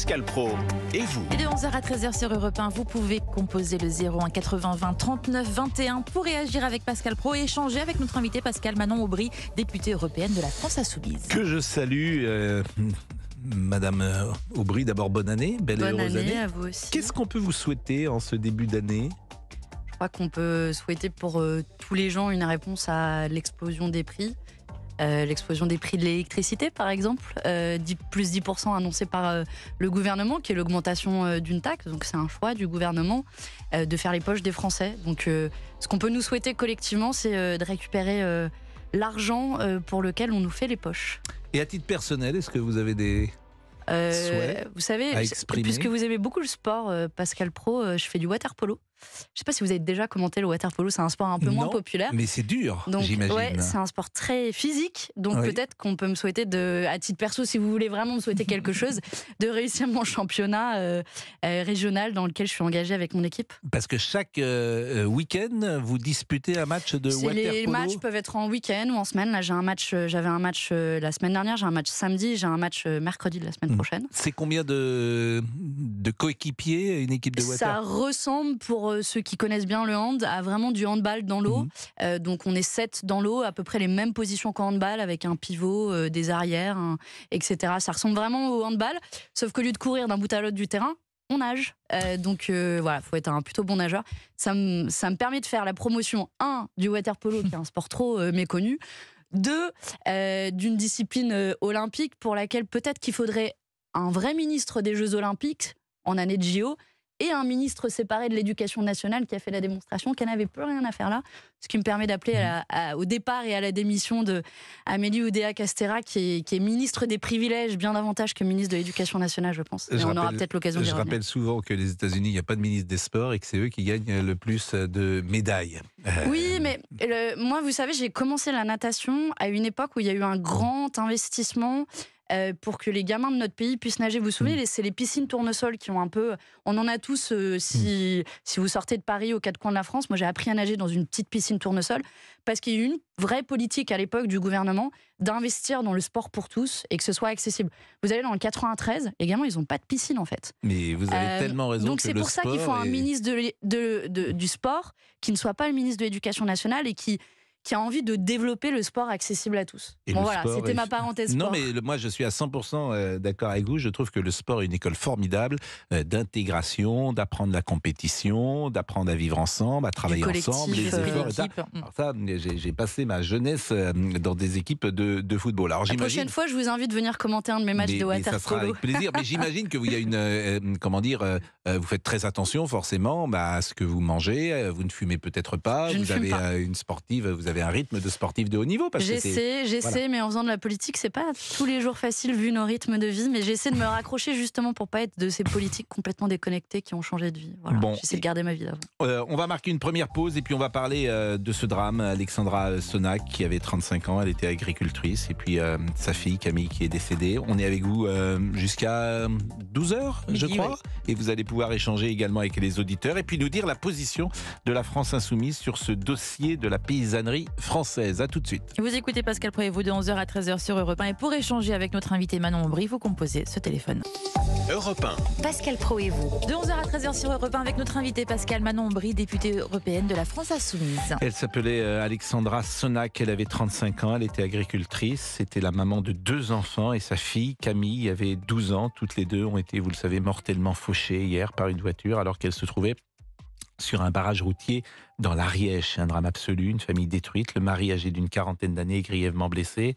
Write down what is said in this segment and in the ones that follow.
Pascal Praud. Et vous? Et de 11h à 13h sur Europe 1, vous pouvez composer le 01 80 20 39 21 pour réagir avec Pascal Praud et échanger avec notre invité Pascal Manon Aubry, députée européenne de la France Insoumise. Que je salue, Madame Aubry, d'abord bonne année, belle et heureuse année. À vous aussi. Qu'est-ce qu'on peut vous souhaiter en ce début d'année? Je crois qu'on peut souhaiter pour tous les gens une réponse à l'explosion des prix. L'explosion des prix de l'électricité, par exemple, plus 10% annoncé par le gouvernement, qui est l'augmentation d'une taxe. Donc c'est un choix du gouvernement de faire les poches des Français. Donc ce qu'on peut nous souhaiter collectivement, c'est de récupérer l'argent pour lequel on nous fait les poches. Et à titre personnel, est-ce que vous avez des souhaits vous savez, à exprimer? puisque vous aimez beaucoup le sport, Pascal Praud, je fais du water polo. Je ne sais pas si vous avez déjà commenté le water polo, c'est un sport un peu moins populaire. Mais c'est dur, donc, j'imagine. Ouais, c'est un sport très physique, donc oui. Peut-être qu'on peut me souhaiter, à titre perso, si vous voulez vraiment me souhaiter quelque chose, de réussir mon championnat régional dans lequel je suis engagée avec mon équipe. Parce que chaque week-end, vous disputez un match de water polo. Les matchs peuvent être en week-end ou en semaine. Là, j'avais un match la semaine dernière, j'ai un match samedi, j'ai un match mercredi de la semaine prochaine. C'est combien de coéquipiers, une équipe de water? Ça ressemble, pour ceux qui connaissent bien le hand, à vraiment du handball dans l'eau. Donc on est 7 dans l'eau, à peu près les mêmes positions qu'en handball, avec un pivot, des arrières, etc. Ça ressemble vraiment au handball, sauf qu'au lieu de courir d'un bout à l'autre du terrain, on nage. Donc voilà, il faut être un plutôt bon nageur. Ça me permet de faire la promotion, 1, du water polo, qui est un sport trop méconnu, 2, d'une discipline olympique pour laquelle peut-être qu'il faudrait un vrai ministre des Jeux Olympiques en année de JO et un ministre séparé de l'Éducation nationale qui a fait la démonstration qu'elle n'avait plus rien à faire là. Ce qui me permet d'appeler au départ et à la démission de Amélie Oudéa-Castéra, qui est ministre des privilèges, bien davantage que ministre de l'Éducation nationale, je pense. Et on aura peut-être l'occasion d'y revenir. Je rappelle souvent que les États-Unis, il n'y a pas de ministre des Sports et que c'est eux qui gagnent le plus de médailles. Oui, mais moi, vous savez, j'ai commencé la natation à une époque où il y a eu un grand investissement pour que les gamins de notre pays puissent nager. Vous vous souvenez, c'est les piscines tournesol qui ont un peu... On en a tous, si vous sortez de Paris aux quatre coins de la France. Moi, j'ai appris à nager dans une petite piscine tournesol parce qu'il y a eu une vraie politique à l'époque du gouvernement d'investir dans le sport pour tous et que ce soit accessible. Vous allez dans le 93, les gamins, ils n'ont pas de piscine, en fait. Mais vous avez tellement raison. Donc c'est pour ça qu'il faut un ministre du sport qui ne soit pas le ministre de l'Éducation nationale et qui a envie de développer le sport accessible à tous. Bon voilà, c'était ma parenthèse sport. Non mais moi je suis à 100% d'accord avec vous, je trouve que le sport est une école formidable d'intégration, d'apprendre la compétition, d'apprendre à vivre ensemble, à travailler ensemble, les efforts et ça. Alors ça, j'ai passé ma jeunesse dans des équipes de football. Alors, la prochaine fois, je vous invite à venir commenter un de mes matchs de water polo. Ça sera avec plaisir, mais j'imagine que vous y a vous faites très attention forcément à ce que vous mangez, vous ne fumez peut-être pas, vous avez une sportive, vous avez un rythme de sportif de haut niveau. J'essaie, mais en faisant de la politique, c'est pas tous les jours facile vu nos rythmes de vie, mais j'essaie de me raccrocher justement pour pas être de ces politiques complètement déconnectés qui ont changé de vie. Voilà, j'essaie de garder ma vie d'avant. On va marquer une première pause et puis on va parler de ce drame. Alexandra Sonac qui avait 35 ans, elle était agricultrice et puis sa fille Camille qui est décédée. On est avec vous jusqu'à 12h, je crois, et vous allez pouvoir échanger également avec les auditeurs et puis nous dire la position de la France Insoumise sur ce dossier de la paysannerie française. À tout de suite. Vous écoutez Pascal Praud et vous de 11h à 13h sur Europe 1 et pour échanger avec notre invité Manon Aubry, vous composez ce téléphone. Europe 1. Pascal Praud et vous. De 11h à 13h sur Europe 1 avec notre invité Pascal Manon Aubry, députée européenne de la France Insoumise. Elle s'appelait Alexandra Sonac, elle avait 35 ans, elle était agricultrice, c'était la maman de 2 enfants et sa fille Camille avait 12 ans. Toutes les deux ont été, vous le savez, mortellement fauchées hier par une voiture alors qu'elle se trouvait sur un barrage routier dans l'Ariège. Un drame absolu, une famille détruite. Le mari, âgé d'une 40aine d'années, est grièvement blessé.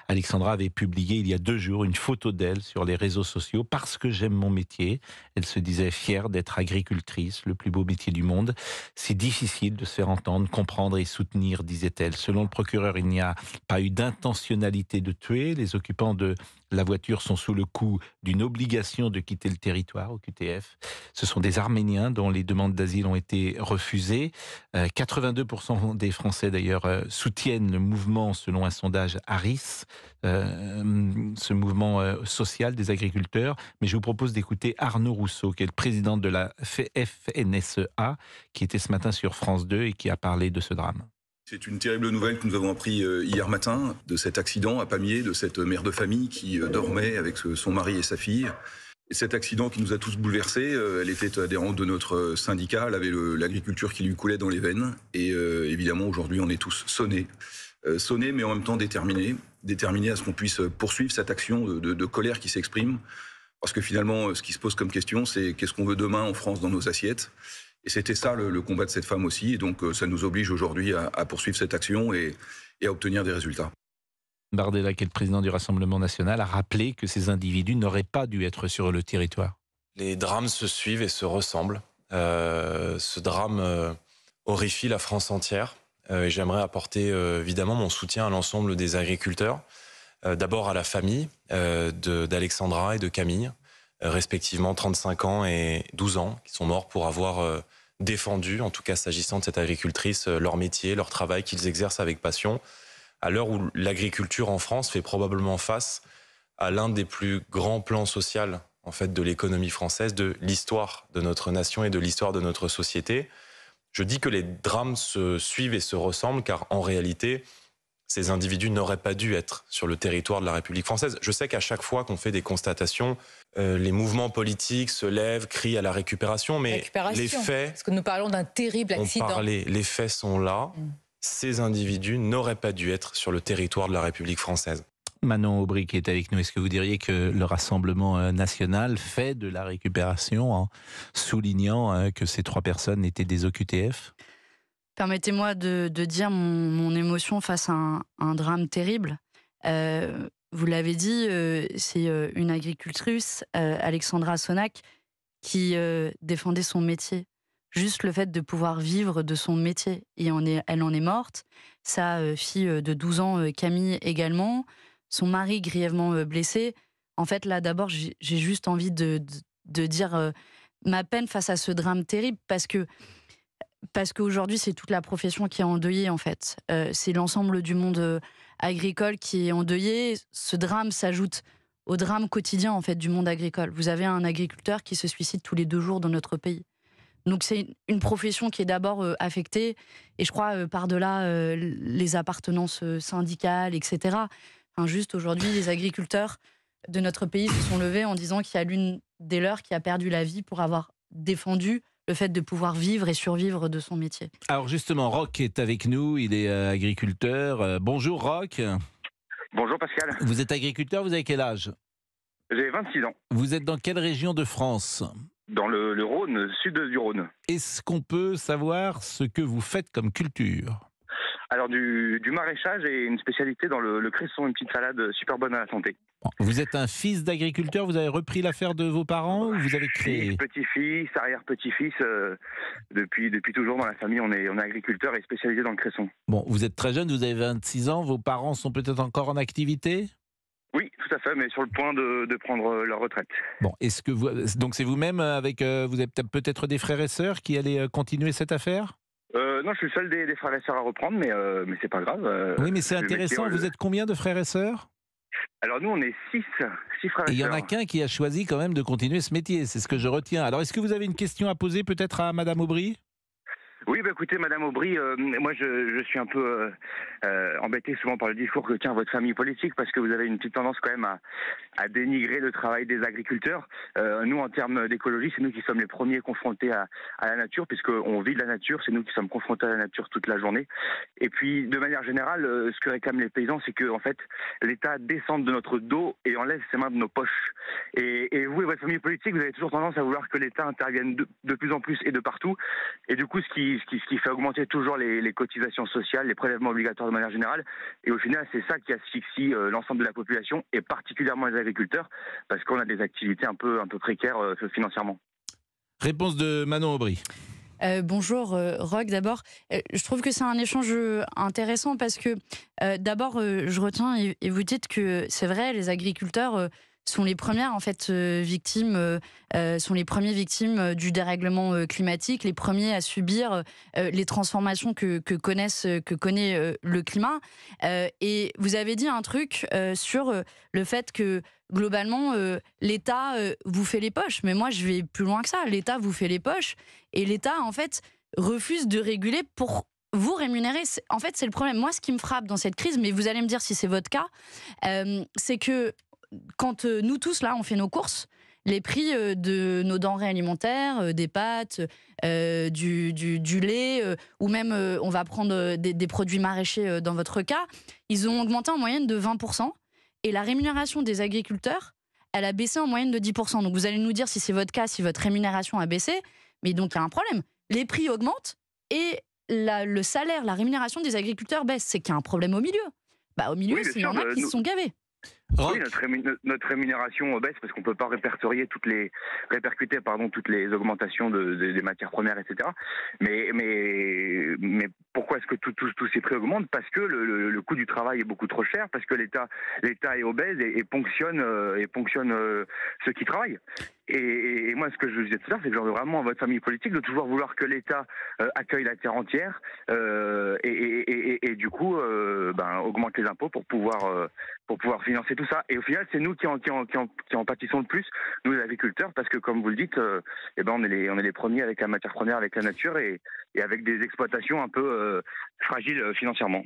Alexandra avait publié il y a 2 jours une photo d'elle sur les réseaux sociaux. Parce que j'aime mon métier. Elle se disait fière d'être agricultrice, le plus beau métier du monde. C'est difficile de se faire entendre, comprendre et soutenir, disait-elle. Selon le procureur, il n'y a pas eu d'intentionnalité de tuer. Les occupants de la voiture sont sous le coup d'une obligation de quitter le territoire au QTF. Ce sont des Arméniens dont les demandes d'asile ont été refusées. 82% des Français d'ailleurs soutiennent le mouvement selon un sondage Harris, ce mouvement social des agriculteurs. Mais je vous propose d'écouter Arnaud Rousseau, qui est le président de la FNSEA, qui était ce matin sur France 2 et qui a parlé de ce drame. C'est une terrible nouvelle que nous avons appris hier matin de cet accident à Pamiers, de cette mère de famille qui dormait avec son mari et sa fille. Et cet accident qui nous a tous bouleversés, elle était adhérente de notre syndicat, elle avait l'agriculture qui lui coulait dans les veines. Et évidemment, aujourd'hui, on est tous sonnés. Sonnés, mais en même temps déterminés à ce qu'on puisse poursuivre cette action de colère qui s'exprime. Parce que finalement, ce qui se pose comme question, c'est qu'est-ce qu'on veut demain en France dans nos assiettes. Et c'était ça le combat de cette femme aussi. Et donc, ça nous oblige aujourd'hui à poursuivre cette action et à obtenir des résultats. Bardella, qui est le président du Rassemblement national, a rappelé que ces individus n'auraient pas dû être sur le territoire. Les drames se suivent et se ressemblent. Ce drame horrifie la France entière. Et j'aimerais apporter évidemment mon soutien à l'ensemble des agriculteurs. D'abord à la famille d'Alexandra et de Camille, respectivement 35 ans et 12 ans, qui sont morts pour avoir défendu, en tout cas s'agissant de cette agricultrice, leur métier, leur travail qu'ils exercent avec passion, à l'heure où l'agriculture en France fait probablement face à l'un des plus grands plans sociaux en fait, de l'économie française, de l'histoire de notre nation et de l'histoire de notre société. Je dis que les drames se suivent et se ressemblent, car en réalité, ces individus n'auraient pas dû être sur le territoire de la République française. Je sais qu'à chaque fois qu'on fait des constatations, les mouvements politiques se lèvent, crient à la récupération, mais les faits... Parce que nous parlons d'un terrible accident. Les faits sont là. Ces individus n'auraient pas dû être sur le territoire de la République française. Manon Aubry qui est avec nous, est-ce que vous diriez que le Rassemblement national fait de la récupération en soulignant que ces 3 personnes étaient des OQTF ? Permettez-moi de dire mon émotion face à un drame terrible. Vous l'avez dit, c'est une agricultrice, Alexandra Sonac, qui défendait son métier. Juste le fait de pouvoir vivre de son métier. Et elle en est morte. Sa fille de 12 ans, Camille, également. Son mari grièvement blessé. En fait, là, d'abord, j'ai juste envie de dire ma peine face à ce drame terrible, parce qu'aujourd'hui, c'est toute la profession qui est endeuillée, en fait. C'est l'ensemble du monde agricole qui est endeuillé. Ce drame s'ajoute au drame quotidien, en fait, du monde agricole. Vous avez un agriculteur qui se suicide tous les 2 jours dans notre pays. Donc c'est une profession qui est d'abord affectée, et je crois par-delà les appartenances syndicales, etc. Enfin, juste aujourd'hui, les agriculteurs de notre pays se sont levés en disant qu'il y a l'une des leurs qui a perdu la vie pour avoir défendu le fait de pouvoir vivre et survivre de son métier. Alors justement, Roch est avec nous, il est agriculteur. Bonjour Roch. Bonjour Pascal. Vous êtes agriculteur, vous avez quel âge ? J'ai 26 ans. Vous êtes dans quelle région de France ? Dans le Rhône, sud du Rhône. Est-ce qu'on peut savoir ce que vous faites comme culture ? Alors du maraîchage et une spécialité dans le cresson, une petite salade super bonne à la santé. Bon, vous êtes un fils d'agriculteur, vous avez repris l'affaire de vos parents ou vous avez créé ? Fils, petit-fils, arrière-petit-fils, depuis toujours dans la famille, on est agriculteur et spécialisé dans le cresson. Bon, vous êtes très jeune, vous avez 26 ans, vos parents sont peut-être encore en activité ? Oui, tout à fait, mais sur le point de prendre leur retraite. Bon, est-ce que vous, donc c'est vous-même avec, vous avez peut-être des frères et sœurs qui allaient continuer cette affaire ? Non, je suis le seul des frères et sœurs à reprendre, mais c'est pas grave. Oui, mais c'est intéressant. Vous êtes combien de frères et sœurs ? Alors nous, on est 6 frères et sœurs. Et il y en a qu'un qui a choisi quand même de continuer ce métier, c'est ce que je retiens. Alors, est-ce que vous avez une question à poser peut-être à Madame Aubry ? Oui, écoutez, Madame Aubry, moi je suis un peu embêté souvent par le discours que tient votre famille politique, parce que vous avez une petite tendance quand même à dénigrer le travail des agriculteurs. Nous, en termes d'écologie, c'est nous qui sommes les premiers confrontés à la nature, puisqu'on vit de la nature, c'est nous qui sommes confrontés à la nature toute la journée. Et puis, de manière générale, ce que réclament les paysans, c'est que en fait, l'État descende de notre dos et enlève ses mains de nos poches. Et vous et votre famille politique, vous avez toujours tendance à vouloir que l'État intervienne de plus en plus et de partout. Et du coup, ce qui fait augmenter toujours les cotisations sociales, les prélèvements obligatoires de manière générale. Et au final, c'est ça qui asphyxie l'ensemble de la population, et particulièrement les agriculteurs, parce qu'on a des activités un peu précaires financièrement. Réponse de Manon Aubry. Bonjour Roch, d'abord. Je trouve que c'est un échange intéressant parce que d'abord, je retiens, et vous dites que c'est vrai, les agriculteurs sont les premières en fait victimes, sont les premiers victimes du dérèglement climatique, les premiers à subir les transformations que connaît le climat. Et vous avez dit un truc sur le fait que globalement l'État vous fait les poches, mais moi je vais plus loin que ça. L'État vous fait les poches et l'État en fait refuse de réguler pour vous rémunérer. En fait, c'est le problème. Moi, ce qui me frappe dans cette crise, mais vous allez me dire si c'est votre cas, c'est que quand nous tous, là, on fait nos courses, les prix de nos denrées alimentaires, des pâtes, du lait, ou même on va prendre des produits maraîchers dans votre cas, ils ont augmenté en moyenne de 20%, et la rémunération des agriculteurs, elle a baissé en moyenne de 10%. Donc vous allez nous dire si c'est votre cas, si votre rémunération a baissé, mais donc il y a un problème. Les prix augmentent et le salaire, la rémunération des agriculteurs baisse. C'est qu'il y a un problème au milieu. Au milieu, il y en a qui se sont gavés. Oui, notre rémunération baisse parce qu'on ne peut pas répercuter toutes les augmentations des matières premières, etc. Mais pourquoi est-ce que tous ces prix augmentent? Parce que le coût du travail est beaucoup trop cher, parce que l'État est obèse et ponctionne ceux qui travaillent. Et moi, ce que je disais tout à l'heure, c'est que j'en veux vraiment à votre famille politique de toujours vouloir que l'État accueille la terre entière et du coup augmente les impôts pour pouvoir financer tout ça. Et au final, c'est nous qui en pâtissons le plus, nous les agriculteurs, parce que comme vous le dites, on est les premiers avec la matière première, avec la nature et avec des exploitations un peu fragiles financièrement.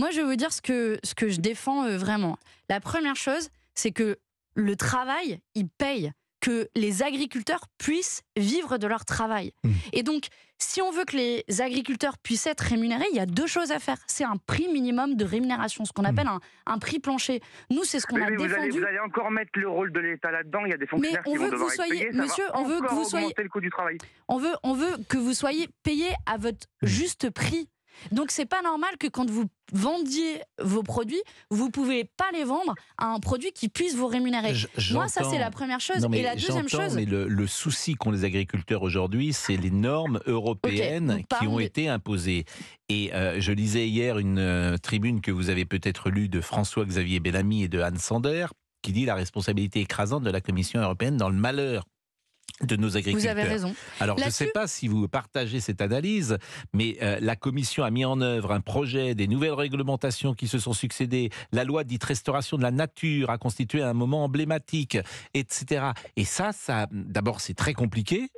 Moi, je veux dire ce que je défends vraiment. La première chose, c'est que le travail, il paye. Que les agriculteurs puissent vivre de leur travail. Et donc, si on veut que les agriculteurs puissent être rémunérés, il y a deux choses à faire. C'est un prix minimum de rémunération, ce qu'on appelle un prix plancher. Nous, c'est ce qu'on a défendu. Vous allez encore mettre le rôle de l'État là-dedans. Il y a des fonctionnaires qui vont devoir être payés. Monsieur, on veut que vous soyez augmenter le coût du travail. On veut que vous soyez payé à votre juste prix. Donc c'est pas normal que quand vous vendiez vos produits, vous pouvez pas les vendre à un produit qui puisse vous rémunérer. Moi, ça c'est la première chose. Et la deuxième chose... Mais le souci qu'ont les agriculteurs aujourd'hui, c'est les normes européennes qui ont été imposées. Et je lisais hier une tribune que vous avez peut-être lue de François-Xavier Bellamy et de Anne Sander, qui dit la responsabilité écrasante de la Commission européenne dans le malheur de nos agriculteurs. Vous avez raison. Alors, je ne sais pas si vous partagez cette analyse, mais la Commission a mis en œuvre un projet, des nouvelles réglementations qui se sont succédées, la loi dite restauration de la nature a constitué un moment emblématique, etc. Et ça d'abord, c'est très compliqué.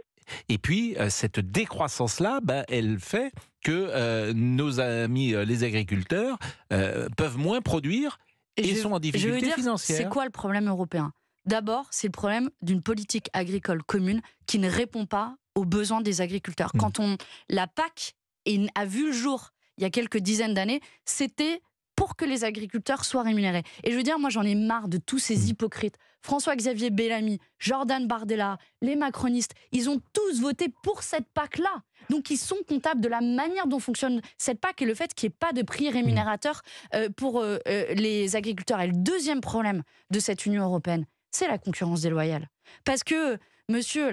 Et puis, cette décroissance-là, elle fait que nos amis, les agriculteurs, peuvent moins produire et sont en difficulté financière. C'est quoi le problème européen ? D'abord, c'est le problème d'une politique agricole commune qui ne répond pas aux besoins des agriculteurs. Quand la PAC a vu le jour il y a quelques dizaines d'années, c'était pour que les agriculteurs soient rémunérés. Et je veux dire, moi j'en ai marre de tous ces hypocrites. François-Xavier Bellamy, Jordan Bardella, les macronistes, ils ont tous voté pour cette PAC-là. Donc ils sont comptables de la manière dont fonctionne cette PAC et le fait qu'il n'y ait pas de prix rémunérateur pour les agriculteurs. Et le deuxième problème de cette Union européenne, c'est la concurrence déloyale. Parce que, monsieur,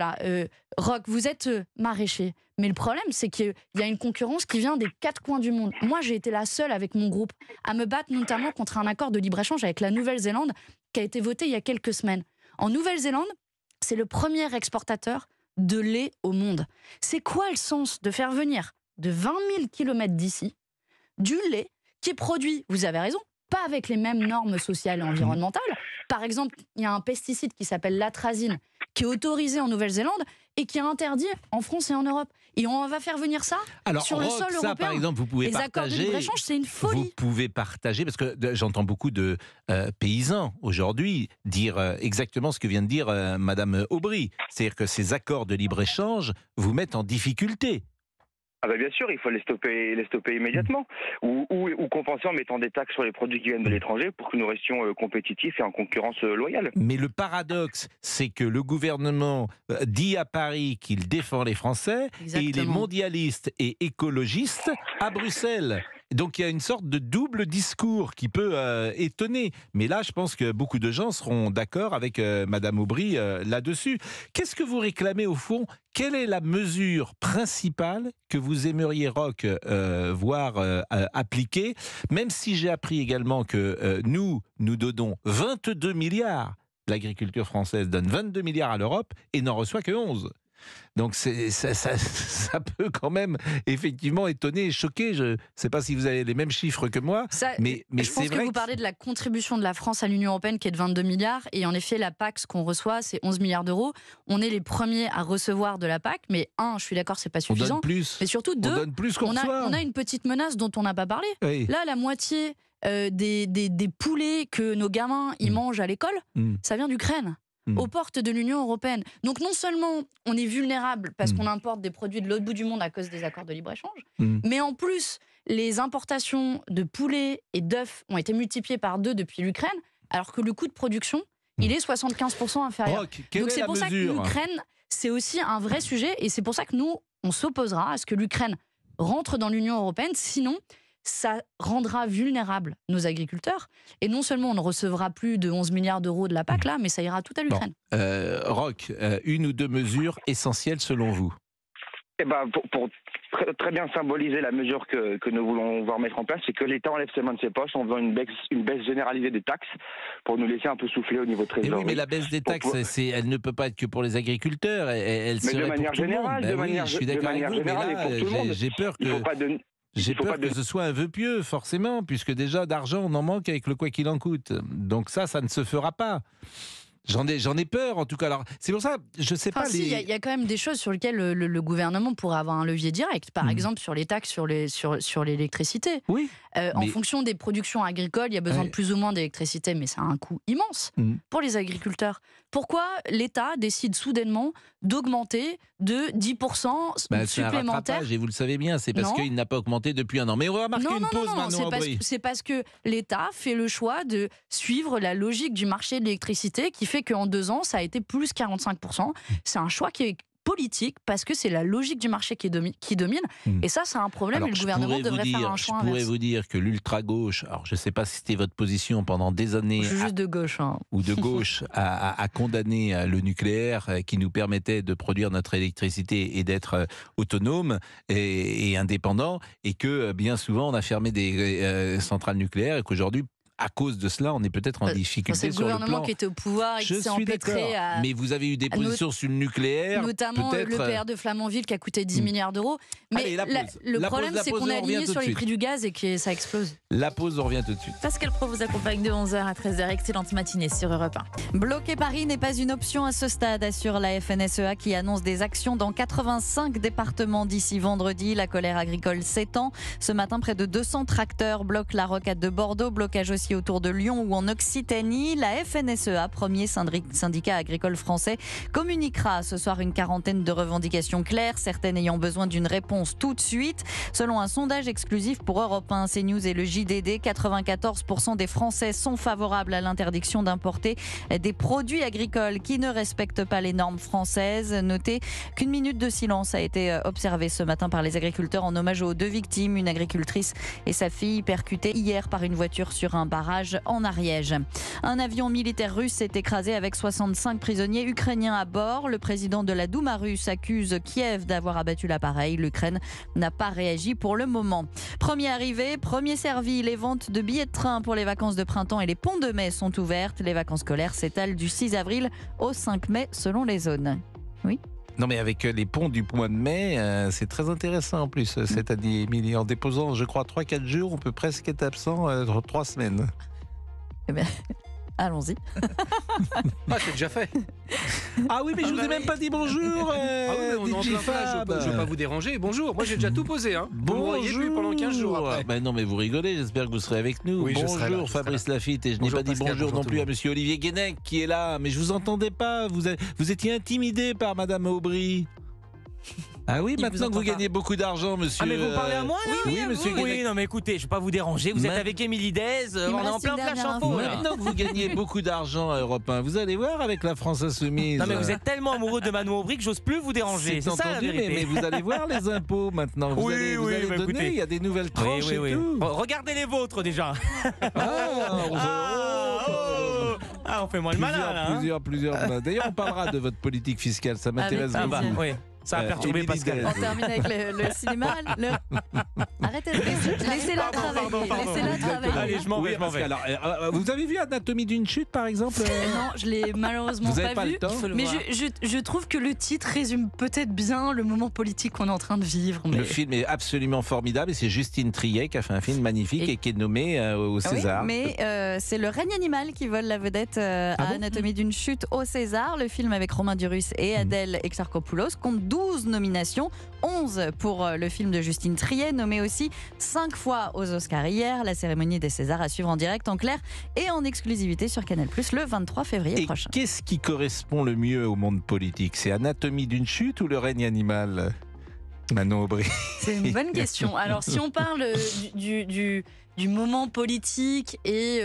Roch, vous êtes maraîcher. Mais le problème, c'est qu'il y a une concurrence qui vient des quatre coins du monde. Moi, j'ai été la seule avec mon groupe à me battre notamment contre un accord de libre-échange avec la Nouvelle-Zélande qui a été voté il y a quelques semaines. En Nouvelle-Zélande, c'est le premier exportateur de lait au monde. C'est quoi le sens de faire venir de 20 000 km d'ici du lait qui est produit, vous avez raison, pas avec les mêmes normes sociales et environnementales. Par exemple, il y a un pesticide qui s'appelle l'atrazine, qui est autorisé en Nouvelle-Zélande et qui est interdit en France et en Europe. Et on va faire venir ça sur le sol européen. Par exemple, vous pouvez les accords de libre-échange, c'est une folie. Vous pouvez partager, parce que j'entends beaucoup de paysans aujourd'hui dire exactement ce que vient de dire Madame Aubry. C'est-à-dire que ces accords de libre-échange vous mettent en difficulté. Ah bien sûr, il faut les stopper immédiatement ou compenser en mettant des taxes sur les produits qui viennent de l'étranger pour que nous restions compétitifs et en concurrence loyale. Mais le paradoxe, c'est que le gouvernement dit à Paris qu'il défend les Français. Exactement. Et il est mondialiste et écologiste à Bruxelles. Donc il y a une sorte de double discours qui peut étonner. Mais là, je pense que beaucoup de gens seront d'accord avec Madame Aubry là-dessus. Qu'est-ce que vous réclamez au fond ? Quelle est la mesure principale que vous aimeriez, Roch, voir appliquée ? Même si j'ai appris également que nous donnons 22 milliards. L'agriculture française donne 22 milliards à l'Europe et n'en reçoit que 11. Donc ça peut quand même effectivement étonner et choquer. Je ne sais pas si vous avez les mêmes chiffres que moi, mais je pense que vous parlez de la contribution de la France à l'Union européenne qui est de 22 milliards et en effet la PAC, ce qu'on reçoit, c'est 11 milliards d'euros. On est les premiers à recevoir de la PAC, mais je suis d'accord, c'est pas suffisant. On donne plus. Mais surtout, on donne plus qu'on reçoit. On a une petite menace dont on n'a pas parlé. Oui. Là, la moitié des poulets que nos gamins ils mangent à l'école, ça vient d'Ukraine. aux portes de l'Union européenne. Donc non seulement on est vulnérable parce qu'on importe des produits de l'autre bout du monde à cause des accords de libre-échange, mais en plus, les importations de poulet et d'œufs ont été multipliées par 2 depuis l'Ukraine, alors que le coût de production, il est 75% inférieur. Roch, quelle Donc est c'est la pour ça que mesure l'Ukraine, c'est aussi un vrai sujet, et c'est pour ça que nous, on s'opposera à ce que l'Ukraine rentre dans l'Union européenne, sinon ça rendra vulnérables nos agriculteurs. Et non seulement on ne recevra plus de 11 milliards d'euros de la PAC, là, mais ça ira tout à l'Ukraine. Roch, une ou deux mesures essentielles selon vous? Eh ben, pour très bien symboliser la mesure que nous voulons voir mettre en place, c'est que l'État enlève ses mains de ses poches en faisant une baisse généralisée des taxes pour nous laisser un peu souffler au niveau de trésorerie. Oui, mais la baisse des taxes, elle ne peut pas être que pour les agriculteurs. Elle mais serait de manière pour tout générale, le monde. je suis d'accord avec vous, mais là, j'ai peur que... J'ai peur que ce soit un vœu pieux, forcément, puisque déjà d'argent, on en manque avec le quoi qu'il en coûte. Donc ça ne se fera pas. J'en ai peur, en tout cas. Alors, c'est pour ça, je sais pas... Il y a quand même des choses sur lesquelles le gouvernement pourrait avoir un levier direct. Par exemple, sur les taxes sur l'électricité. Oui. En fonction des productions agricoles, il y a besoin de plus ou moins d'électricité, mais ça a un coût immense pour les agriculteurs. Pourquoi l'État décide soudainement d'augmenter de 10% supplémentaire? C'est un rattrapage, et vous le savez bien, c'est parce qu'il n'a pas augmenté depuis un an. Mais on va marquer une pause maintenant. C'est parce que l'État fait le choix de suivre la logique du marché de l'électricité qui fait qu'en 2 ans, ça a été plus 45%. C'est un choix qui est politique parce que c'est la logique du marché qui domine. Et ça, c'est un problème. Alors, et le gouvernement devrait faire un choix inverse. Je pourrais vous dire que l'ultra-gauche, alors je ne sais pas si c'était votre position pendant des années... Je suis juste de gauche. Ou de gauche, à condamner le nucléaire qui nous permettait de produire notre électricité et d'être autonome et indépendant, et que bien souvent on a fermé des centrales nucléaires et qu'aujourd'hui, à cause de cela, on est peut-être en difficulté sur le plan... C'est le gouvernement qui était au pouvoir et qui s'est empêtré à... Mais vous avez eu des positions sur le nucléaire, notamment le PR de Flamanville qui a coûté 10 milliards d'euros. Mais le problème, c'est qu'on est aligné sur les prix du gaz et que ça explose. La pause, on revient tout de suite. Pascal Praud vous accompagne de 11h à 13h. Excellente matinée sur Europe 1. Bloquer Paris n'est pas une option à ce stade, assure la FNSEA qui annonce des actions dans 85 départements d'ici vendredi. La colère agricole s'étend. Ce matin, près de 200 tracteurs bloquent la rocade de Bordeaux. Blocage aussi autour de Lyon ou en Occitanie. La FNSEA, premier syndicat agricole français, communiquera ce soir une quarantaine de revendications claires, certaines ayant besoin d'une réponse tout de suite. Selon un sondage exclusif pour Europe 1, CNews et le JDD, 94% des Français sont favorables à l'interdiction d'importer des produits agricoles qui ne respectent pas les normes françaises. Notez qu'une minute de silence a été observée ce matin par les agriculteurs en hommage aux 2 victimes, une agricultrice et sa fille percutées hier par une voiture sur un barrage en Ariège. Un avion militaire russe s'est écrasé avec 65 prisonniers ukrainiens à bord. Le président de la Douma russe accuse Kiev d'avoir abattu l'appareil. L'Ukraine n'a pas réagi pour le moment. Premier arrivé, premier servi. Les ventes de billets de train pour les vacances de printemps et les ponts de mai sont ouvertes. Les vacances scolaires s'étalent du 6 avril au 5 mai selon les zones. Oui. Non, mais avec les ponts du mois de mai, c'est très intéressant en plus cette année, Émilie. En déposant, je crois, 3-4 jours, on peut presque être absent 3 semaines. Eh bien, allons-y. C'est déjà fait. Ah oui, mais je vous ai même pas dit bonjour. Ah oui, mais on est en plein phase, je ne veux pas vous déranger. Bonjour, moi j'ai déjà tout posé. Vous ne m'auriez plus pendant 15 jours après. Non, mais vous rigolez, j'espère que vous serez avec nous. Oui, bonjour Fabrice Lafitte, et je n'ai pas dit bonjour non plus à monsieur Olivier Guénec qui est là, mais je vous entendais pas, vous étiez intimidé par madame Aubry. Ah oui, maintenant que vous gagnez beaucoup d'argent, monsieur... Ah mais vous parlez à moi là? Oui, monsieur Guénec. Oui, non mais écoutez, je ne vais pas vous déranger, vous êtes avec Émilie Dez, on est en plein flash info. Maintenant que vous gagnez beaucoup d'argent à Europe 1, vous allez voir avec la France Insoumise. Non mais vous êtes tellement amoureux de Manon Aubry que j'ose plus vous déranger, c'est ça la vérité. Mais vous allez voir les impôts maintenant, vous allez donner, écoutez, il y a des nouvelles tranches et tout. Regardez les vôtres déjà. On fait moins le malin là. Plusieurs. D'ailleurs, on parlera de votre politique fiscale, ça m'intéresse beaucoup. Oui. Ça a perturbé Pascal. On termine avec le cinéma. Arrêtez, laissez-la travailler. Laissez-la travailler. Allez, je m'en vais. Alors, vous avez vu Anatomie d'une chute, par exemple? Non, je l'ai malheureusement pas vu. Le temps mais je trouve que le titre résume peut-être bien le moment politique qu'on est en train de vivre. Mais... Le film est absolument formidable et c'est Justine Triet qui a fait un film magnifique et qui est nommé au César. Oui, mais c'est Le règne animal qui vole la vedette à Anatomie d'une chute au César. Le film avec Romain Duris et Adèle Exarchopoulos compte 12 12 nominations, 11 pour le film de Justine Triet, nommé aussi 5 fois aux Oscars hier. La cérémonie des Césars à suivre en direct, en clair et en exclusivité sur Canal+, le 23 février prochain. Qu'est-ce qui correspond le mieux au monde politique? C'est Anatomie d'une chute ou Le règne animal? Manon Aubry. C'est une bonne question. Alors, si on parle du moment politique et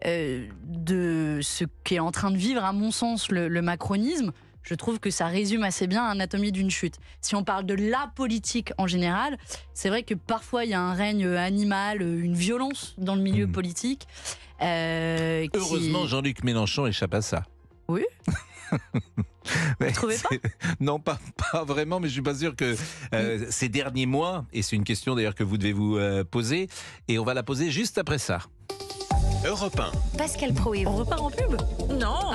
de ce qu'est en train de vivre, à mon sens, le macronisme, je trouve que ça résume assez bien Anatomie d'une chute. Si on parle de la politique en général, c'est vrai que parfois il y a un règne animal, une violence dans le milieu politique. Heureusement, Jean-Luc Mélenchon échappe à ça. Oui. Vous trouvez pas? Non, pas vraiment, mais je suis pas sûr que ces derniers mois, et c'est une question d'ailleurs que vous devez vous poser, et on va la poser juste après ça. Europe 1. Pascal Pro et vous. On repart en pub? Non.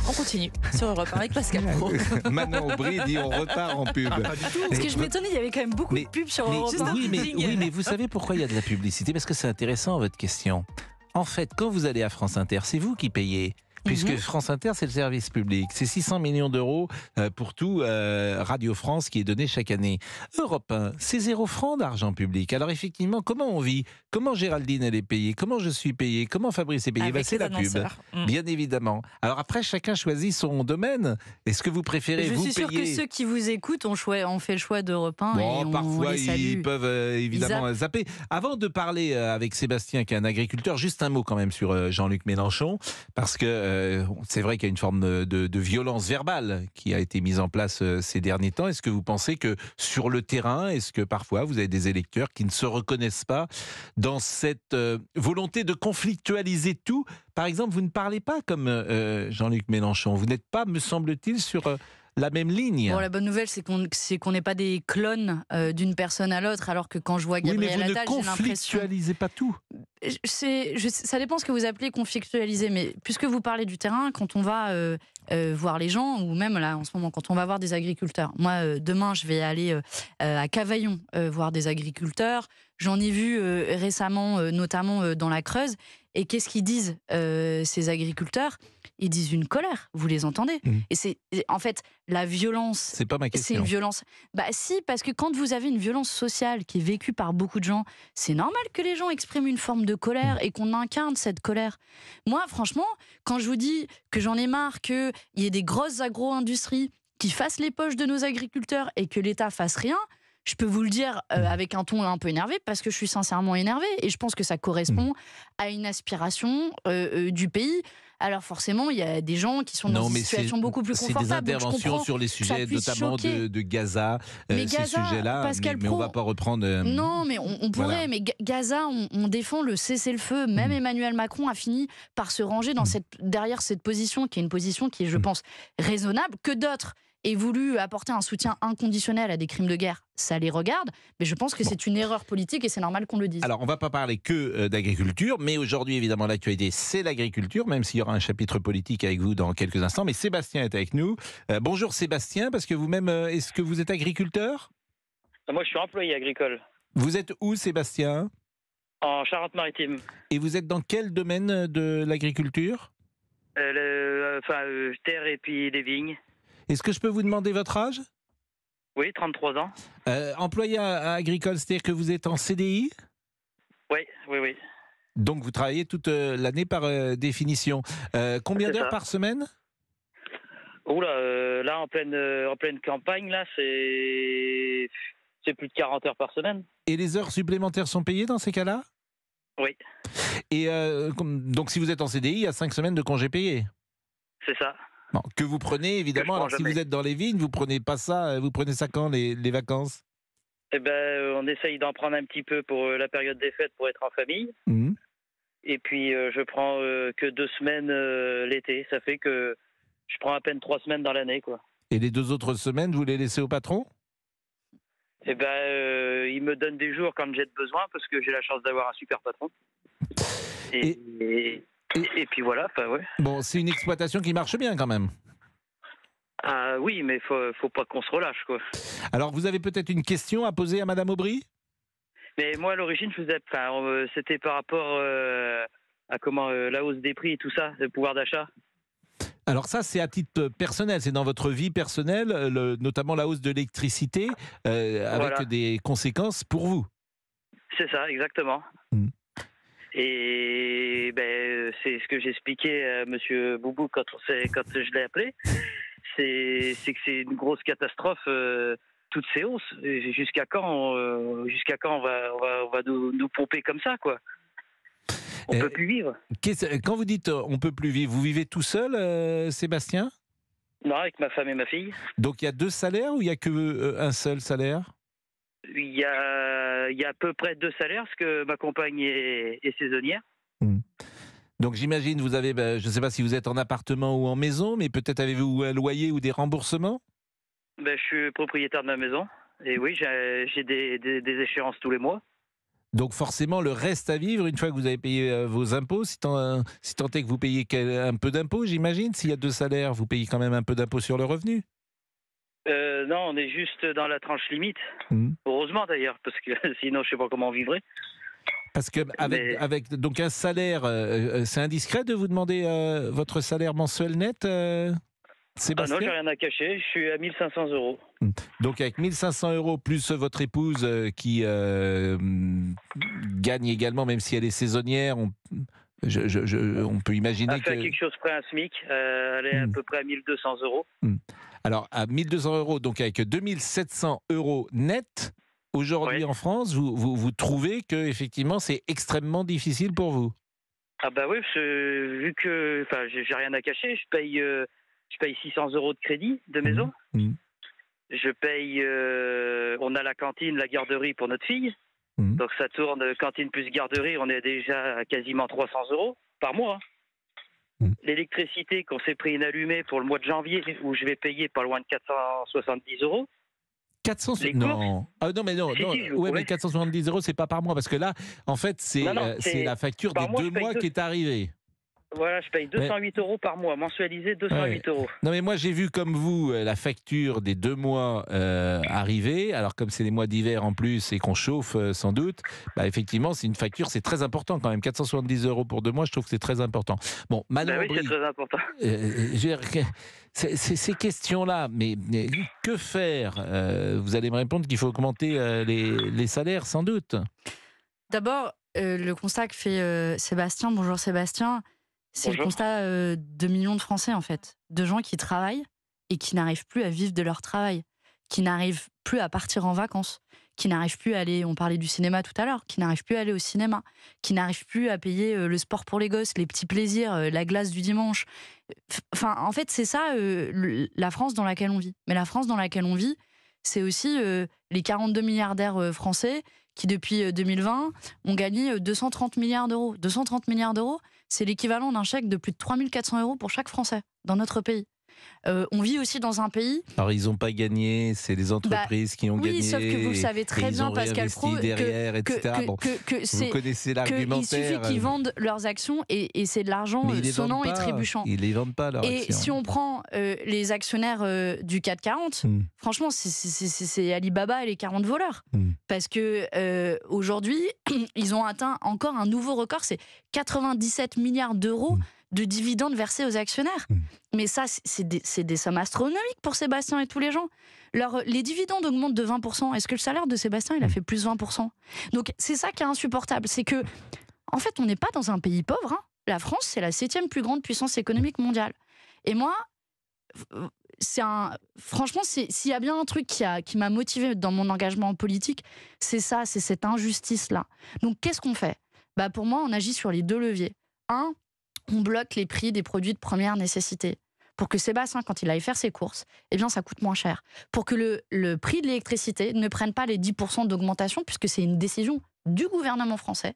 On continue sur Europe 1 avec Pascal Pro. Manon Aubry dit on repart en pub. Pas du tout. Parce que je m'étonnais, il y avait quand même beaucoup de pubs sur Europe 1. Oui, mais vous savez pourquoi il y a de la publicité? Parce que c'est intéressant votre question. En fait, quand vous allez à France Inter, c'est vous qui payez. Puisque France Inter, c'est le service public. C'est 600 millions d'euros pour tout Radio France qui est donné chaque année. Europe 1, c'est 0 francs d'argent public. Alors effectivement, comment on vit? Comment Géraldine, elle est payée? Comment je suis payé? Comment Fabrice est payé? C'est la pub, bien évidemment. Alors après, chacun choisit son domaine. Est-ce que vous préférez vous payer? Je suis sûr que ceux qui vous écoutent ont fait le choix d'Europe 1 et parfois, les salue. ils peuvent évidemment zapper. Avant de parler avec Sébastien, qui est un agriculteur, juste un mot quand même sur Jean-Luc Mélenchon, parce que c'est vrai qu'il y a une forme de violence verbale qui a été mise en place ces derniers temps. Est-ce que vous pensez que sur le terrain, est-ce que parfois vous avez des électeurs qui ne se reconnaissent pas dans cette volonté de conflictualiser tout? Par exemple, vous ne parlez pas comme Jean-Luc Mélenchon. Vous n'êtes pas, me semble-t-il, sur la même ligne. Bon, la bonne nouvelle, c'est qu'on n'est pas des clones d'une personne à l'autre, alors que quand je vois Gabriel Attal, j'ai l'impression... Oui, mais vous ne conflictualisez pas tout. Ça dépend ce que vous appelez conflictualiser, mais puisque vous parlez du terrain, quand on va voir les gens, ou même là en ce moment, quand on va voir des agriculteurs. Moi, demain, je vais aller à Cavaillon voir des agriculteurs. J'en ai vu récemment, notamment dans la Creuse. Et qu'est-ce qu'ils disent, ces agriculteurs? Ils disent une colère, vous les entendez? Et c'est en fait la violence. C'est pas ma question. C'est une violence. Bah si, parce que quand vous avez une violence sociale qui est vécue par beaucoup de gens, c'est normal que les gens expriment une forme de colère et qu'on incarne cette colère. Moi, franchement, quand je vous dis que j'en ai marre qu'il y ait des grosses agro-industries qui fassent les poches de nos agriculteurs et que l'État fasse rien, je peux vous le dire avec un ton un peu énervé, parce que je suis sincèrement énervée et je pense que ça correspond à une aspiration du pays. Alors forcément, il y a des gens qui sont dans une situation beaucoup plus confortable. C'est des interventions sur les sujets, notamment de Gaza, ces sujets-là, mais on ne va pas reprendre... Non, mais on pourrait, voilà. Mais Gaza, on défend le cessez-le-feu. Même Emmanuel Macron a fini par se ranger derrière cette position, qui est une position qui est, je pense, raisonnable, que d'autres aient voulu apporter un soutien inconditionnel à des crimes de guerre. Ça les regarde, mais je pense que c'est une erreur politique et c'est normal qu'on le dise. Alors, on ne va pas parler que d'agriculture, mais aujourd'hui, évidemment, l'actualité, c'est l'agriculture, même s'il y aura un chapitre politique avec vous dans quelques instants. Mais Sébastien est avec nous. Bonjour Sébastien, parce que vous-même, est-ce que vous êtes agriculteur? Moi, je suis employé agricole. Vous êtes où, Sébastien? En Charente-Maritime. Et vous êtes dans quel domaine de l'agriculture? Terre et puis des vignes. Est-ce que je peux vous demander votre âge? Oui, 33 ans. Employé agricole, c'est-à-dire que vous êtes en CDI? Oui. Donc vous travaillez toute l'année par définition. Combien d'heures par semaine? Oula, là en pleine campagne, là c'est plus de 40 heures par semaine. Et les heures supplémentaires sont payées dans ces cas-là? Oui. Et donc si vous êtes en CDI, il y a 5 semaines de congés payés? C'est ça. Non, que vous prenez évidemment. Alors si vous êtes dans les vignes, vous prenez pas ça. Vous prenez ça quand, les vacances? Eh ben, on essaye d'en prendre un petit peu pour la période des fêtes pour être en famille. Et puis je prends que 2 semaines l'été. Ça fait que je prends à peine 3 semaines dans l'année, quoi. Et les 2 autres semaines, vous les laissez au patron? Eh ben, il me donne des jours quand j'ai besoin, parce que j'ai la chance d'avoir un super patron. Et puis voilà, ouais. Bon, c'est une exploitation qui marche bien quand même. Ah oui, mais faut pas qu'on se relâche, quoi. Alors, vous avez peut-être une question à poser à Madame Aubry? Mais moi, à l'origine, c'était par rapport à la hausse des prix et tout ça, le pouvoir d'achat. Alors ça, c'est à titre personnel, c'est dans votre vie personnelle, notamment la hausse de l'électricité, avec des conséquences pour vous. C'est ça, exactement. Et c'est ce que j'expliquais à Monsieur Boubou quand je l'ai appelé. C'est que c'est une grosse catastrophe, toutes ces hausses. Jusqu'à quand on va nous pomper comme ça, quoi? On peut plus vivre. Quand vous dites on peut plus vivre, vous vivez tout seul, Sébastien? Non, avec ma femme et ma fille. Donc il y a 2 salaires ou il y a que un seul salaire? Il y a à peu près 2 salaires, parce que ma compagne est saisonnière. Donc j'imagine, vous avez, je ne sais pas si vous êtes en appartement ou en maison, mais peut-être avez-vous un loyer ou des remboursements? Je suis propriétaire de ma maison, et oui, j'ai des échéances tous les mois. Donc forcément, le reste à vivre, une fois que vous avez payé vos impôts, si tant est que vous payez un peu d'impôts, j'imagine, s'il y a 2 salaires, vous payez quand même un peu d'impôts sur le revenu? Non, on est juste dans la tranche limite. Heureusement d'ailleurs, parce que sinon je sais pas comment on vivrait. Parce que avec donc un salaire, c'est indiscret de vous demander votre salaire mensuel net, Sébastien? Non, j'ai rien à cacher, je suis à 1 500 €. Donc avec 1 500 € plus votre épouse qui gagne également, même si elle est saisonnière, on peut imaginer que... quelque chose près à un SMIC, elle est à peu près à 1 200 €. Alors, à 1 200 €, donc avec 2 700 € net, aujourd'hui en France, vous trouvez que effectivement c'est extrêmement difficile pour vous? Ah bah oui, parce que, vu que j'ai rien à cacher, je paye 600 € de crédit de maison. Je paye, on a la cantine, la garderie pour notre fille. Donc ça tourne, cantine plus garderie, on est déjà à quasiment 300 € par mois. L'électricité qu'on s'est pris une allumée pour le mois de janvier, où je vais payer pas loin de 470 €. 470 non. Ah non, mais non. Mais 470 €, c'est pas par mois, parce que là, en fait, c'est la facture des 2 mois qui est arrivée. Voilà, je paye 208 € par mois, mensualisé 208 €. Non, mais moi j'ai vu comme vous la facture des 2 mois arriver. Alors comme c'est les mois d'hiver en plus et qu'on chauffe sans doute, effectivement c'est une facture, c'est très important quand même. 470 € pour 2 mois, je trouve que c'est très important. Bon, Manon oui, Aubry, c'est très important. Ces questions-là, mais que faire? Vous allez me répondre qu'il faut augmenter les salaires sans doute. D'abord, le constat que fait Sébastien, bonjour Sébastien, c'est le constat de millions de Français, en fait. De gens qui travaillent et qui n'arrivent plus à vivre de leur travail, qui n'arrivent plus à partir en vacances, qui n'arrivent plus à aller, on parlait du cinéma tout à l'heure, qui n'arrivent plus à aller au cinéma, qui n'arrivent plus à payer le sport pour les gosses, les petits plaisirs, la glace du dimanche. Enfin, en fait, c'est ça la France dans laquelle on vit. Mais la France dans laquelle on vit, c'est aussi les 42 milliardaires français qui, depuis 2020, ont gagné 230 milliards d'euros. 230 milliards d'euros, c'est l'équivalent d'un chèque de plus de 3 400 € pour chaque Français dans notre pays. On vit aussi dans un pays... Alors, ils n'ont pas gagné, c'est les entreprises qui ont gagné. Oui, sauf que vous le savez très bien, Pascal Praud, derrière, etc. Vous connaissez l'argumentaire. Il suffit qu'ils vendent leurs actions et c'est de l'argent sonnant et trébuchant. Ils ne les vendent pas, leurs actions. Et si on prend les actionnaires du CAC 40, franchement, c'est Alibaba et les 40 voleurs. Parce que aujourd'hui, ils ont atteint encore un nouveau record, c'est 97 milliards d'euros de dividendes versés aux actionnaires. Mais ça, c'est des sommes astronomiques pour Sébastien et tous les gens. Les dividendes augmentent de 20%. Est-ce que le salaire de Sébastien, il a fait plus 20%? Donc, c'est ça qui est insupportable. C'est que, en fait, on n'est pas dans un pays pauvre. La France, c'est la 7e plus grande puissance économique mondiale. Et moi, franchement, s'il y a bien un truc qui m'a motivé dans mon engagement politique, c'est ça, c'est cette injustice-là. Donc, qu'est-ce qu'on fait? Pour moi, on agit sur les 2 leviers. On bloque les prix des produits de première nécessité pour que Sébastien, quand il aille faire ses courses, ça coûte moins cher. Pour que le prix de l'électricité ne prenne pas les 10% d'augmentation, puisque c'est une décision du gouvernement français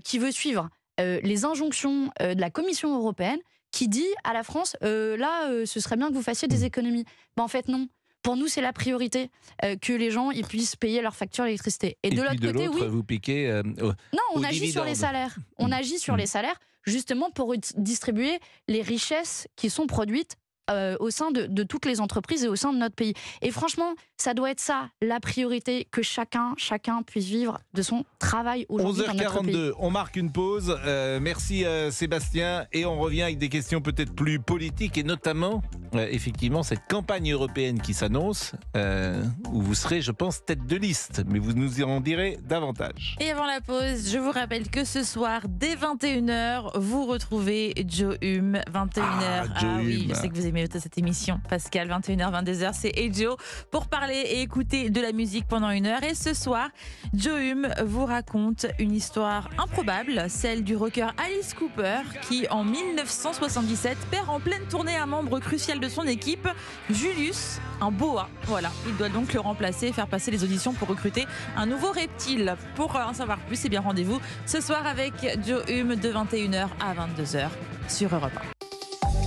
qui veut suivre les injonctions de la Commission européenne qui dit à la France, ce serait bien que vous fassiez des économies. En fait, non. Pour nous, c'est la priorité que les gens ils puissent payer leur facture d'électricité. Et de l'autre côté, oui. Vous piquez non, on agit sur les salaires. On agit sur les salaires justement pour distribuer les richesses qui sont produites au sein de toutes les entreprises et au sein de notre pays. Et franchement, ça doit être ça, la priorité, que chacun puisse vivre de son travail aujourd'hui dans notre pays. 11h42, on marque une pause. Merci Sébastien. Et on revient avec des questions peut-être plus politiques et notamment, effectivement, cette campagne européenne qui s'annonce, où vous serez, je pense, tête de liste. Mais vous nous en direz davantage. Et avant la pause, je vous rappelle que ce soir, dès 21h, vous retrouvez Joe Hume. 21h. Joe oui, Hume. je sais que vous aimez cette émission. Pascal, 21h, 22h, c'est Joe pour parler et écouter de la musique pendant 1 heure. Et ce soir, Joe Hume vous raconte une histoire improbable, celle du rocker Alice Cooper, qui en 1977 perd en pleine tournée un membre crucial de son équipe, Julius, un boa. Voilà, il doit donc le remplacer et faire passer les auditions pour recruter un nouveau reptile. Pour en savoir plus, c'est bien rendez-vous ce soir avec Joe Hume de 21h à 22h sur Europe 1.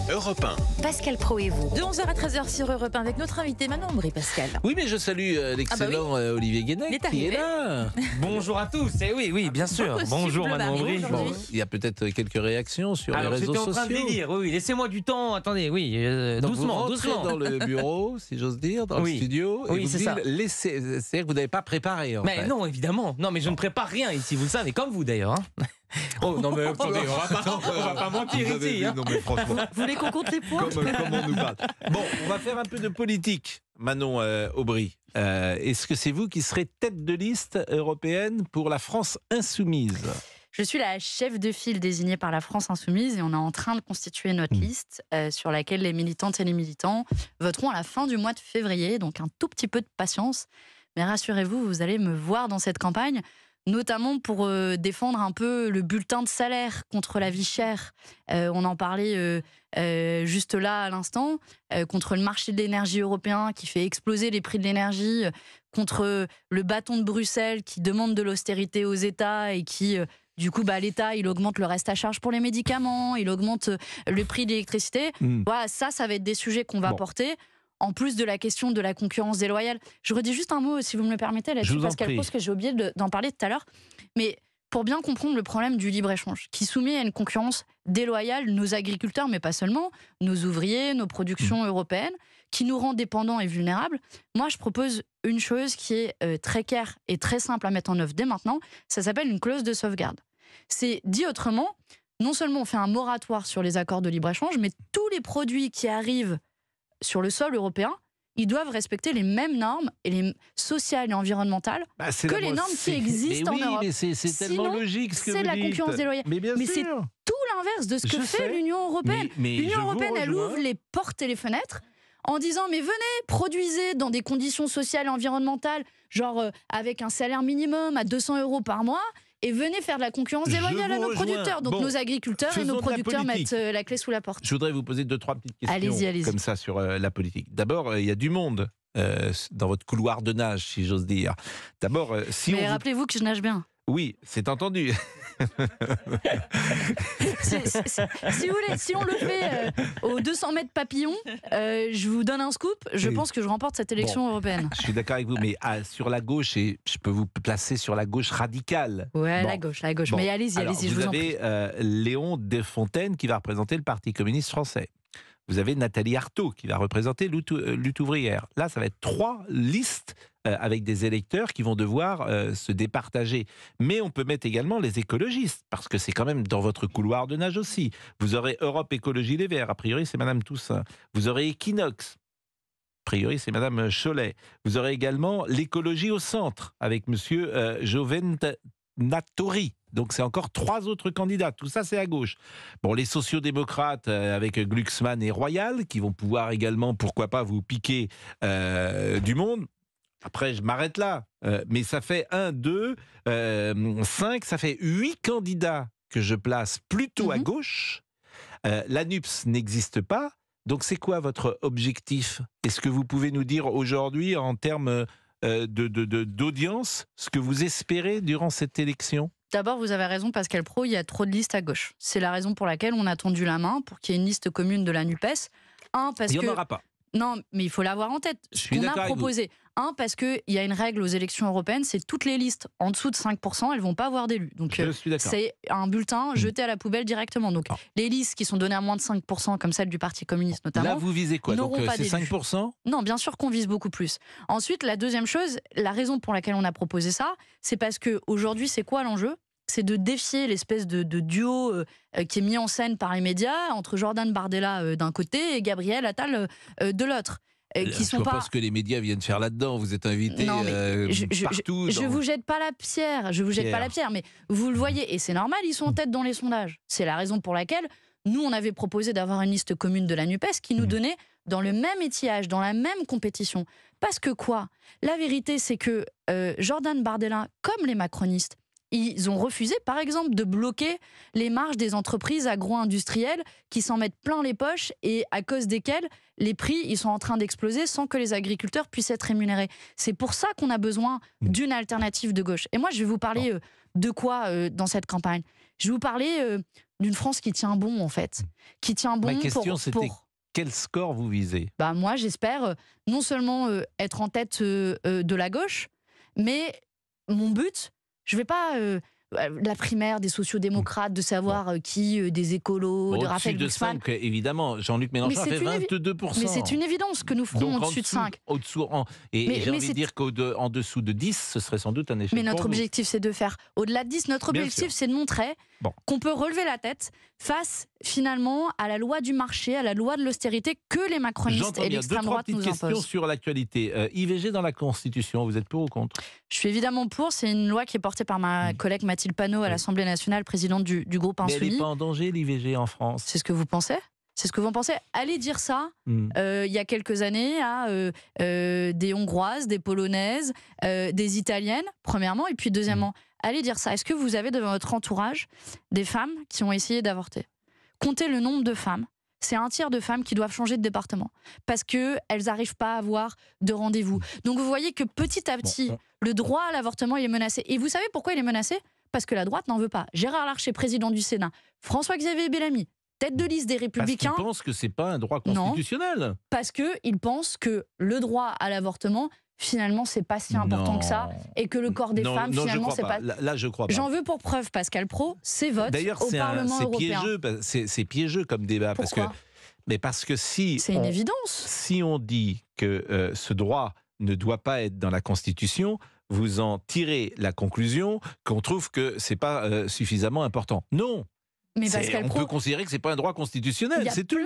Europe 1. Pascal Pro et vous. De 11h à 13h sur Europe 1 avec notre invité Manon Aubry, Pascal. Oui, mais je salue l'excellent Olivier Guénec qui est là. Bonjour à tous. Et oui, bien sûr. Bonjour Manon Aubry. Bon, il y a peut-être quelques réactions sur les réseaux sociaux. J'étais en train de les lire. Oui, laissez-moi du temps. Attendez, doucement. Dans le bureau, si j'ose dire, dans le studio. Oui, c'est ça. C'est-à-dire que vous n'avez pas préparé. Mais non, évidemment. Non, mais je ne prépare rien ici. Vous le savez, comme vous d'ailleurs. Oh non mais attendez, on va pas mentir ici. Non mais franchement. Vous voulez qu'on compte les points? Comment on nous parle. Bon, on va faire un peu de politique. Manon Aubry, est-ce que c'est vous qui serez tête de liste européenne pour la France insoumise? Je suis la chef de file désignée par la France insoumise et on est en train de constituer notre liste sur laquelle les militantes et les militants voteront à la fin du mois de février, donc un tout petit peu de patience. Mais rassurez-vous, vous allez me voir dans cette campagne, notamment pour défendre un peu le bulletin de salaire contre la vie chère. On en parlait juste là à l'instant, contre le marché de l'énergie européen qui fait exploser les prix de l'énergie, contre le bâton de Bruxelles qui demande de l'austérité aux États et qui... Du coup, l'État, il augmente le reste à charge pour les médicaments, il augmente le prix de l'électricité. Voilà, ça va être des sujets qu'on va porter. En plus de la question de la concurrence déloyale. Je redis juste un mot, si vous me le permettez, là-dessus, Pascal Pro, parce que j'ai oublié d'en parler tout à l'heure. Mais pour bien comprendre le problème du libre-échange, qui soumet à une concurrence déloyale nos agriculteurs, mais pas seulement, nos ouvriers, nos productions européennes, qui nous rend dépendants et vulnérables, moi, je propose une chose qui est très claire et très simple à mettre en œuvre dès maintenant. Ça s'appelle une clause de sauvegarde. C'est, dit autrement, non seulement on fait un moratoire sur les accords de libre-échange, mais tous les produits qui arrivent sur le sol européen, ils doivent respecter les mêmes normes sociales et environnementales que les normes qui existent en Europe. Mais c'est tellement logique ce que vous dites. C'est de la concurrence déloyale. Mais c'est tout l'inverse de ce que fait l'Union européenne. L'Union européenne, elle ouvre les portes et les fenêtres en disant mais venez, produisez dans des conditions sociales et environnementales, genre avec un salaire minimum à 200 € par mois, et venez faire de la concurrence déloyale à nos producteurs. Donc nos agriculteurs et nos producteurs mettent la clé sous la porte. Je voudrais vous poser 2-3 petites questions allez-y. Comme ça sur la politique. D'abord, il y a du monde dans votre couloir de nage, si j'ose dire. D'abord, mais rappelez-vous que je nage bien. Oui, c'est entendu. Si vous voulez, si on le fait aux 200 mètres papillon, je vous donne un scoop, je pense que je remporte cette élection européenne. Je suis d'accord avec vous, mais sur la gauche, et je peux vous placer sur la gauche radicale. Ouais, la gauche. Mais allez-y, je vous en prie. Vous avez Léon Desfontaines qui va représenter le Parti communiste français. Vous avez Nathalie Arthaud qui va représenter Lutte ouvrière. Là, ça va être 3 listes avec des électeurs qui vont devoir se départager. Mais on peut mettre également les écologistes, parce que c'est quand même dans votre couloir de nage aussi. Vous aurez Europe Écologie Les Verts, a priori c'est Madame Toussaint. Vous aurez Equinox, a priori c'est Madame Cholet. Vous aurez également l'écologie au centre, avec Monsieur Jovennatori. Donc c'est encore 3 autres candidats. Tout ça, c'est à gauche. Bon, les sociodémocrates avec Glucksmann et Royal, qui vont pouvoir également, pourquoi pas, vous piquer du monde. Après, je m'arrête là. Mais ça fait 1, 2, 5, ça fait 8 candidats que je place plutôt à gauche. L'ANUPS n'existe pas. Donc c'est quoi votre objectif? Est-ce que vous pouvez nous dire aujourd'hui, en termes d'audience, ce que vous espérez durant cette élection? D'abord, vous avez raison, Pascal Pro, il y a trop de listes à gauche. C'est la raison pour laquelle on a tendu la main pour qu'il y ait une liste commune de la NUPES. Il n'y en aura pas. Non, mais il faut l'avoir en tête. Ce qu'on a proposé. Parce qu'il y a une règle aux élections européennes, c'est toutes les listes en dessous de 5%, elles ne vont pas avoir d'élus. Donc c'est un bulletin jeté à la poubelle directement. Donc les listes qui sont données à moins de 5%, comme celle du Parti communiste notamment. Là, vous visez quoi? Donc c'est 5%? Non, bien sûr qu'on vise beaucoup plus. Ensuite, la deuxième chose, la raison pour laquelle on a proposé ça, c'est parce qu'aujourd'hui, c'est quoi l'enjeu? C'est de défier l'espèce de duo qui est mis en scène par les médias entre Jordan Bardella d'un côté et Gabriel Attal de l'autre. Je vois pas ce que les médias viennent faire là-dedans. Vous êtes invité partout. Je vous jette pas la pierre. Je vous jette pas la pierre, mais vous le voyez et c'est normal. Ils sont en tête dans les sondages. C'est la raison pour laquelle nous on avait proposé d'avoir une liste commune de la NUPES qui nous donnait dans le même étillage, dans la même compétition. Parce que quoi? La vérité, c'est que Jordan Bardella, comme les macronistes, ils ont refusé, par exemple, de bloquer les marges des entreprises agro-industrielles qui s'en mettent plein les poches et à cause desquelles les prix ils sont en train d'exploser sans que les agriculteurs puissent être rémunérés. C'est pour ça qu'on a besoin d'une alternative de gauche. Et moi, je vais vous parler de quoi dans cette campagne? Je vais vous parler d'une France qui tient bon, en fait. Qui tient bon. Ma question, c'était quel score vous visez? Moi, j'espère non seulement être en tête de la gauche, mais mon but... Je ne vais pas la primaire des sociodémocrates, de savoir qui, des écolos, de Raphaël Glucksmann. Évidemment, Jean-Luc Mélenchon a fait 22%. Mais c'est une évidence que nous ferons au-dessus de 5. Et j'ai envie de dire qu'en dessous de 10, ce serait sans doute un échec. Mais notre objectif, c'est de faire au-delà de 10. Notre objectif, c'est de montrer qu'on peut relever la tête face finalement à la loi du marché, à la loi de l'austérité que les macronistes et l'extrême droite nous imposent. Deux, trois petites questions sur l'actualité. IVG dans la Constitution, vous êtes pour ou contre? Je suis évidemment pour. C'est une loi qui est portée par ma collègue Mathilde Panot à l'Assemblée nationale, présidente du groupe Insoumis. Mais elle n'est pas en danger, l'IVG en France? C'est ce que vous pensez? C'est ce que vous en pensez? Allez dire ça il y a quelques années à des Hongroises, des Polonaises, des Italiennes, premièrement, et puis deuxièmement, allez dire ça. Est-ce que vous avez dans votre entourage des femmes qui ont essayé d'avorter? Comptez le nombre de femmes. C'est un tiers de femmes qui doivent changer de département parce qu'elles n'arrivent pas à avoir de rendez-vous. Donc vous voyez que petit à petit, le droit à l'avortement il est menacé. Et vous savez pourquoi il est menacé? Parce que la droite n'en veut pas. Gérard Larcher, président du Sénat, François-Xavier Bellamy, tête de liste des Républicains. Parce qu'ils pensent que ce n'est pas un droit constitutionnel. Non, parce qu'ils pensent que le droit à l'avortement, finalement, c'est pas si important que ça, et que le corps des femmes, finalement, c'est pas. Là, je crois pas. J'en veux pour preuve, Pascal Praud, ses votes au Parlement européen. C'est piégeux comme débat. Pourquoi? Parce que si. C'est une évidence. Si on dit que ce droit ne doit pas être dans la Constitution, vous en tirez la conclusion qu'on trouve que c'est pas suffisamment important. Non. Mais Pascal Praud, on peut considérer que c'est pas un droit constitutionnel, c'est tout.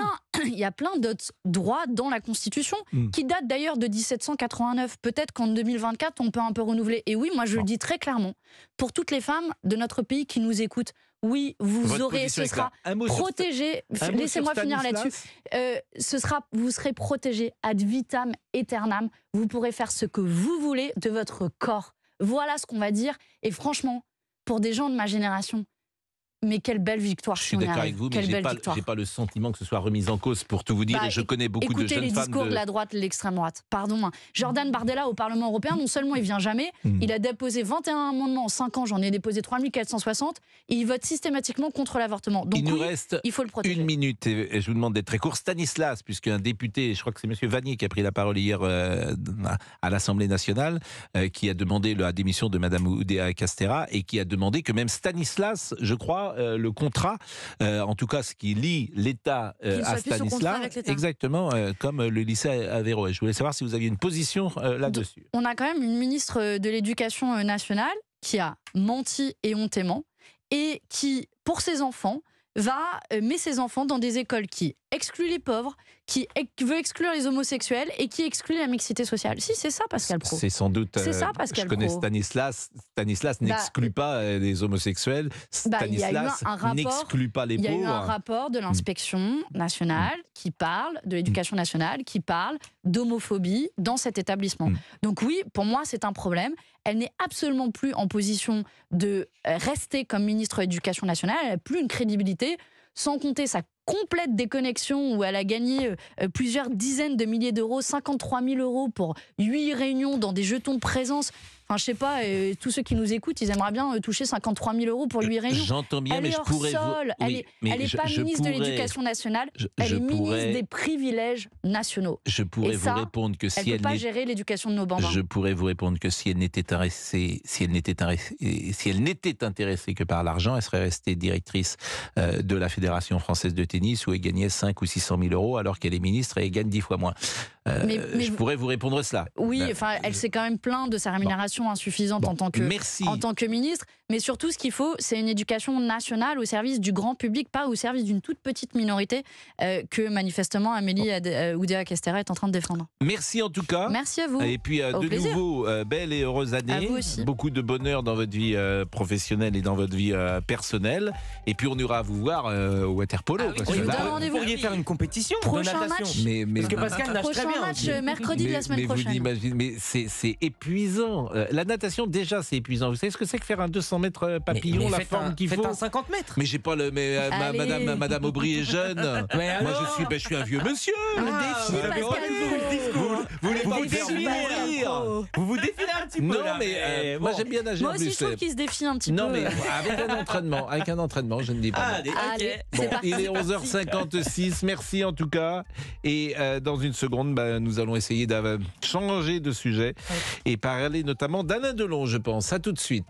Il y a plein d'autres droits dans la Constitution qui datent d'ailleurs de 1789. Peut-être qu'en 2024, on peut un peu renouveler. Et oui, moi je le dis très clairement, pour toutes les femmes de notre pays qui nous écoutent, oui, vous aurez, ce sera protégé. Laissez-moi finir là-dessus. Vous serez protégé ad vitam aeternam. Vous pourrez faire ce que vous voulez de votre corps. Voilà ce qu'on va dire. Et franchement, pour des gens de ma génération, mais quelle belle victoire. Je suis d'accord avec vous, mais je n'ai pas le sentiment que ce soit remis en cause, pour tout vous dire. Et je connais beaucoup de jeunes femmes. Écoutez les discours de la droite, de l'extrême droite. Pardon. Jordan Bardella au Parlement européen, non seulement il vient jamais, il a déposé 21 amendements en 5 ans, j'en ai déposé 3460, et il vote systématiquement contre l'avortement. Donc il nous reste il faut le protéger. 1 minute, et je vous demande d'être très court. Stanislas, puisqu'un député, je crois que c'est M. Vanier qui a pris la parole hier à l'Assemblée nationale, qui a demandé la démission de Mme Oudéa Castéra, et qui a demandé que même Stanislas, je crois, le contrat, en tout cas ce qui lie l'État à Stanislas, exactement, comme le lycée Averroès. Je voulais savoir si vous aviez une position là-dessus. On a quand même une ministre de l'Éducation nationale qui a menti éhontément et qui, pour ses enfants, met ses enfants dans des écoles qui excluent les pauvres, qui veut exclure les homosexuels et qui exclut la mixité sociale. Si, c'est ça, Pascal Praud. C'est sans doute. C'est ça, Pascal Praud. Je connais Stanislas. Stanislas n'exclut pas les homosexuels. Stanislas n'exclut pas les pauvres. Il y a eu un rapport de l'inspection nationale qui parle, de l'éducation nationale, qui parle d'homophobie dans cet établissement. Donc oui, pour moi, c'est un problème. Elle n'est absolument plus en position de rester comme ministre de l'Éducation nationale. Elle n'a plus une crédibilité, sans compter sa complète déconnexion où elle a gagné plusieurs dizaines de milliers d'euros, 53 000 euros pour 8 réunions dans des jetons de présence. Enfin, je sais pas, tous ceux qui nous écoutent, ils aimeraient bien toucher 53 000 euros pour 8 réunions. J'entends bien, elle mais est je pourrais sol. Oui, Elle n'est pas ministre de l'Éducation nationale, elle est ministre des privilèges nationaux. Je pourrais vous répondre que si elle ne peut pas gérer l'éducation de nos bambins. Je pourrais vous répondre que si elle n'était intéressée que par l'argent, elle serait restée directrice de la Fédération française de tennis où elle gagnait 500 ou 600 000 euros alors qu'elle est ministre et elle gagne 10 fois moins. Mais je pourrais vous répondre cela. Oui, enfin, elle s'est quand même plainte de sa rémunération insuffisante en tant que ministre. Mais surtout, ce qu'il faut, c'est une éducation nationale au service du grand public, pas au service d'une toute petite minorité que manifestement Amélie Oudéa-Castéra est en train de défendre. Merci en tout cas. Merci à vous. Et puis de nouveau, belle et heureuse année. À vous aussi. Beaucoup de bonheur dans votre vie professionnelle et dans votre vie personnelle. Et puis on ira vous voir au water-polo. Vous pourriez faire une compétition de natation. Parce que Pascal nage très bien. Match mercredi de la semaine prochaine. Vous imaginez, mais c'est épuisant. La natation déjà c'est épuisant. Vous savez ce que c'est que faire un 200 mètres papillon, la forme qu'il faut. Faites un 50 mètres. Mais j'ai pas le. Mais Madame Aubry est jeune. Moi je suis un vieux monsieur. Le défi, Pascal. Vous voulez pas me faire mourir. Vous vous défilez un petit peu. Non mais moi j'aime bien nager. Moi aussi je trouve qu'il se défie un petit peu. Non mais avec un entraînement, je ne dis pas. Allez, il est 11h56. Merci en tout cas. Et dans une seconde, nous allons essayer de changer de sujet et parler notamment d'Alain Delon, je pense. À tout de suite.